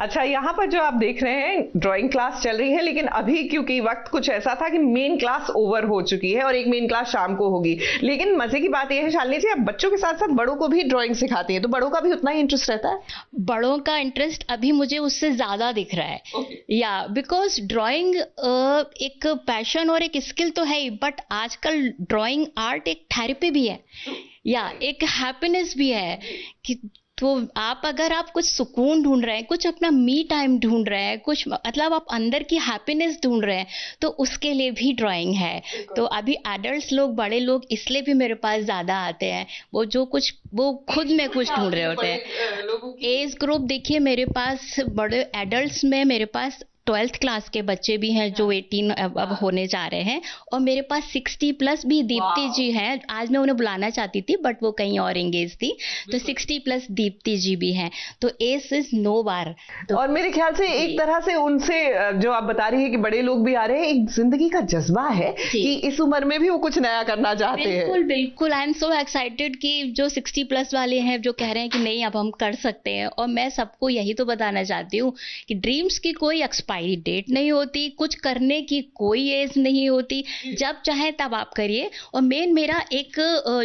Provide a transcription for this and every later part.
अच्छा, यहाँ पर जो आप देख रहे हैं ड्राइंग क्लास चल रही है, लेकिन अभी क्योंकि वक्त कुछ ऐसा था कि मेन क्लास ओवर हो चुकी है और एक मेन क्लास शाम को होगी। लेकिन मजे की बात यह है शालिनी जी, आप बच्चों के साथ साथ बड़ों को भी ड्राइंग सिखाती हैं, तो बड़ों का भी उतना ही इंटरेस्ट रहता है? बड़ों का इंटरेस्ट अभी मुझे उससे ज्यादा दिख रहा है। या बिकॉज ड्राइंग एक पैशन और एक स्किल तो है ही, बट आजकल ड्राइंग आर्ट एक थेरेपी भी है, या एक हैप्पीनेस भी है। कि तो अगर आप कुछ सुकून ढूंढ रहे हैं, कुछ अपना मी टाइम ढूंढ रहे हैं, कुछ मतलब आप अंदर की हैप्पीनेस ढूंढ रहे हैं, तो उसके लिए भी ड्राइंग है। तो अभी एडल्ट्स लोग, बड़े लोग इसलिए भी मेरे पास ज्यादा आते हैं, वो खुद में कुछ ढूंढ रहे होते हैं। एज ग्रुप देखिए, मेरे पास बड़े एडल्ट्स में मेरे पास 12th क्लास के बच्चे भी हैं जो 18 अब होने जा रहे हैं, और मेरे पास 60 प्लस भी दीप्ति जी हैं। आज मैं उन्हें बुलाना चाहती थी बट वो कहीं और एंगेज थी, तो 60 प्लस दीप्ति जी भी हैं। तो एज इज नो बार। और मेरे ख्याल से एक तरह से उनसे जो आप बता रही है कि बड़े लोग भी आ रहे हैं, एक जिंदगी का जज्बा है कि इस उम्र में भी वो कुछ नया करना चाहते हैं। बिल्कुल बिल्कुल, आई एम सो एक्साइटेड कि जो 60 प्लस वाले हैं जो कह रहे हैं कि नहीं अब हम कर सकते हैं। और मैं सबको यही तो बताना चाहती हूँ कि ड्रीम्स की कोई एक्सपायरी डेट नहीं होती, कुछ करने की कोई एज नहीं होती, जब चाहे तब आप करिए। और मेन मेरा एक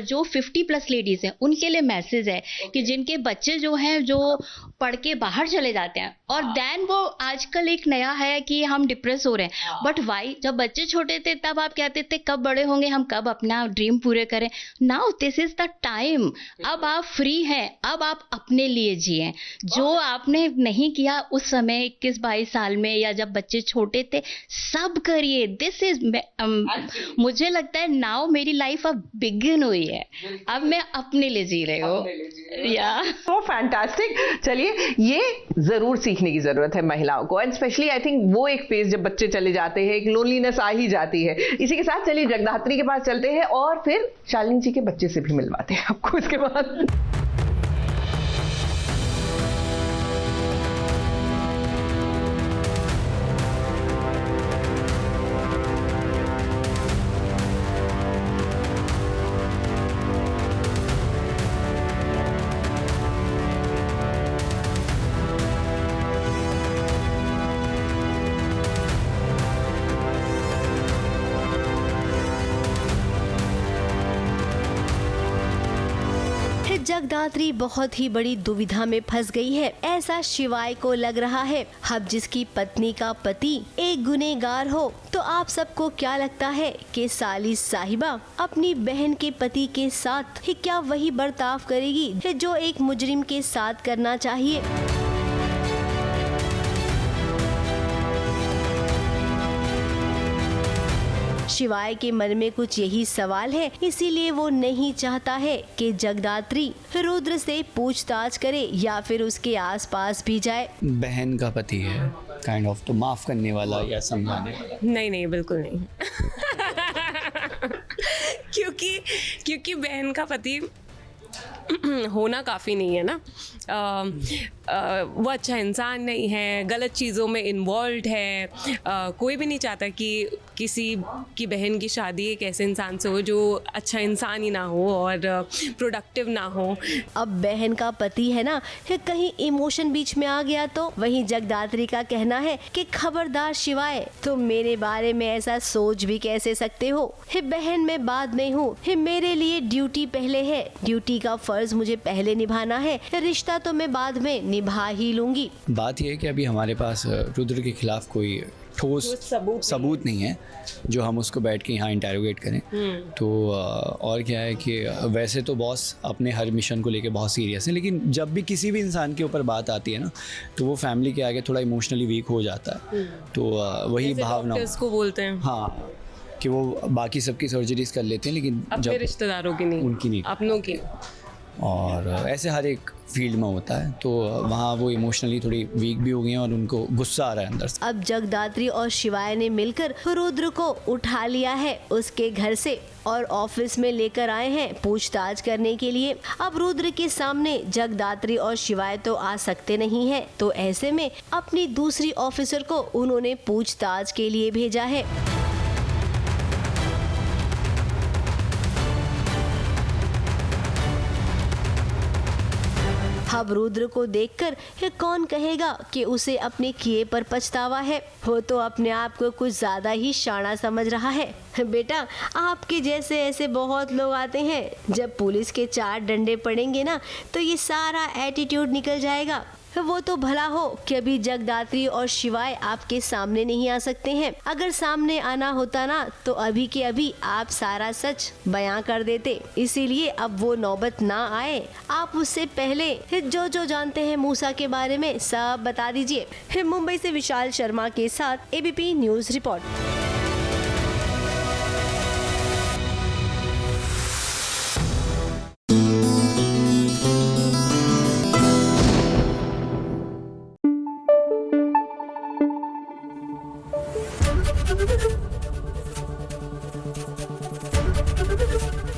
जो 50 प्लस लेडीज हैं उनके लिए मैसेज है कि जिनके बच्चे जो हैं जो पढ़ के बाहर चले जाते हैं, और देन वो आजकल एक नया है कि हम डिप्रेस हो रहे हैं, बट वाई, जब बच्चे छोटे थे तब आप कहते थे कब बड़े होंगे, हम कब अपना ड्रीम पूरे करें। Now this is the time. अब आप फ्री हैं, अब आप अपने लिए जिए। जो आपने नहीं किया उस समय 21-22 साल में, या जब बच्चे छोटे थे, सब करिए। दिस इज मुझे लगता है नाउ मेरी लाइफ अब बिगिन हुई है, अब मैं अपने लिए जी रही हूँ। या वो फैंटास्टिक। चलिए, ये जरूर सीखने की जरूरत है महिलाओं को, एंड स्पेशली आई थिंक वो एक फेज जब बच्चे चले जाते हैं, एक लोनलीनेस आ ही जाती है। इसी के साथ चलिए जगदात्री के पास चलते हैं और फिर शालिनी जी के बच्चे से भी मिलवाते हैं आपको इसके बाद। जगदात्री बहुत ही बड़ी दुविधा में फंस गई है, ऐसा शिवाय को लग रहा है। अब जिसकी पत्नी का पति एक गुनहगार हो, तो आप सबको क्या लगता है कि साली साहिबा अपनी बहन के पति के साथ ही क्या वही बर्ताव करेगी जो एक मुजरिम के साथ करना चाहिए? शिवाय के मन में कुछ यही सवाल है, इसीलिए वो नहीं चाहता है कि जगदात्री रुद्र से पूछताछ करे या फिर उसके आसपास भी जाए। बहन का पति है, काइंड ऑफ, तो माफ करने वाला या समझाने वाला? नहीं, बिल्कुल नहीं। क्योंकि बहन का पति होना काफ़ी नहीं है ना। वो अच्छा इंसान नहीं है, गलत चीज़ों में इन्वॉल्व है। कोई भी नहीं चाहता कि किसी की बहन की शादी एक ऐसे इंसान से हो जो अच्छा इंसान ही ना हो और प्रोडक्टिव ना हो। अब बहन का पति है ना, कहीं इमोशन बीच में आ गया तो वहीं जगदात्री का कहना है कि खबरदार शिवाय, तुम मेरे बारे में ऐसा सोच भी कैसे सकते हो? बहन मैं बाद में हूँ, मेरे लिए ड्यूटी पहले है, ड्यूटी का फर्ज मुझे पहले निभाना है, रिश्ता तो मैं बाद में निभा ही लूंगी। बात यह है कि अभी हमारे पास रुद्र के खिलाफ कोई ठोस सबूत नहीं है जो हम उसको बैठ के यहाँ इंटेरोगेट करें। तो और क्या है कि वैसे तो बॉस अपने हर मिशन को लेके बहुत सीरियस है, लेकिन जब भी किसी भी इंसान के ऊपर बात आती है ना, तो वो फैमिली के आगे थोड़ा इमोशनली वीक हो जाता है। तो वही भावना उसको बोलते हैं, हाँ, कि वो बाकी सबकी सर्जरीज कर लेते हैं लेकिन अपने रिश्तेदारों की नहीं, उनकी नहीं, अपनों की। और ऐसे हर एक फील्ड में होता है। तो वहाँ वो इमोशनली थोड़ी वीक भी हो गई हैं और उनको गुस्सा आ रहा है अंदर से। अब जगदात्री और शिवाय ने मिलकर रुद्र को उठा लिया है उसके घर से और ऑफिस में लेकर आए हैं पूछताछ करने के लिए। अब रुद्र के सामने जगदात्री और शिवाय तो आ सकते नहीं हैं, तो ऐसे में अपनी दूसरी ऑफिसर को उन्होंने पूछताछ के लिए भेजा है। अब रुद्र को देखकर ये कौन कहेगा कि उसे अपने किए पर पछतावा है। वो तो अपने आप को कुछ ज्यादा ही शाना समझ रहा है। बेटा, आपके जैसे ऐसे बहुत लोग आते हैं, जब पुलिस के 4 डंडे पड़ेंगे ना तो ये सारा एटीट्यूड निकल जाएगा। वो तो भला हो कि अभी जगदात्री और शिवाय आपके सामने नहीं आ सकते हैं। अगर सामने आना होता ना तो अभी के अभी आप सारा सच बयां कर देते। इसीलिए अब वो नौबत ना आए। आप उससे पहले जो जो जानते हैं मूसा के बारे में सब बता दीजिए। मुंबई से विशाल शर्मा के साथ ABP news report.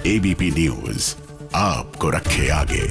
ABP news आपको रखे आगे।